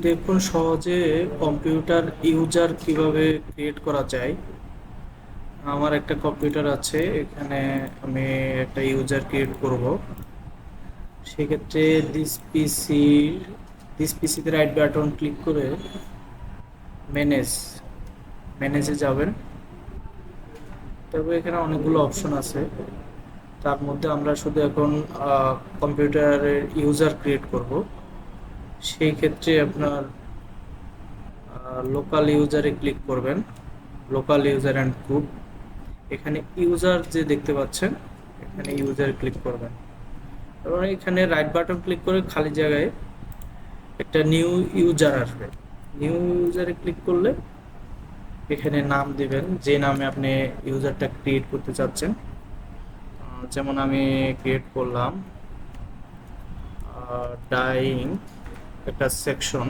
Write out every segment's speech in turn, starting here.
দেখুন সহজে computer user কিভাবে ক্রিয়েট করা যায়। আমার একটা কম্পিউটার আছে, এখানে আমি একটা ইউজার ক্রিয়েট করব। সেক্ষেত্রে দিস পিসিতে রাইট বাটন ক্লিক করে ম্যানেজ ম্যানেজে যাবেন। তবে এখানে অনেকগুলো অপশন আছে, তার মধ্যে আমরা শুধু এখন কম্পিউটারের ইউজার ক্রিয়েট করব। সেই ক্ষেত্রে আপনার লোকাল ইউজারে ক্লিক করবেন, লোকাল ইউজার অ্যান্ড গ্রুপ। এখানে ইউজার যে দেখতে পাচ্ছেন, এখানে ইউজার ক্লিক করবেন এবং এখানে রাইট বাটন ক্লিক করে খালি জায়গায় একটা নিউ ইউজার আসবে। নিউ ইউজারে ক্লিক করলে এখানে নাম দিবেন, যে নামে আপনি ইউজারটা ক্রিয়েট করতে চাচ্ছেন। যেমন আমি ক্রিয়েট করলাম ডাইং একটা সেকশন,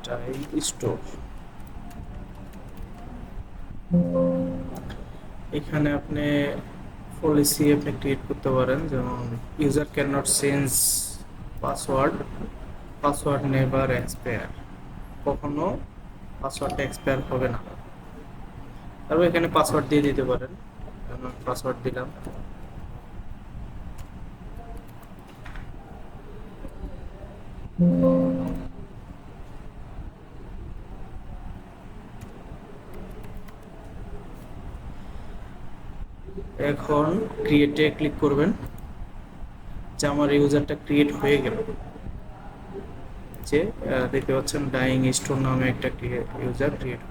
ডাইং স্টোর। এখানে আপনি পলিসি আপনি ক্রিয়েট করতে পারেন, যেমন user can not change password, password never expire, কখনো পাসওয়ার্ডটা এক্সপায়ার হবে না। তারপর এখানে পাসওয়ার্ড দিয়ে দিতে পারেন, পাসওয়ার্ড দিলাম। এখন ক্রিয়েটে ক্লিক করবেন, যে আমার ইউজারটা ক্রিয়েট হয়ে গেল। যে দেখতে পাচ্ছেন ডাইং স্টোর নামে একটা ইউজার ক্রিয়েট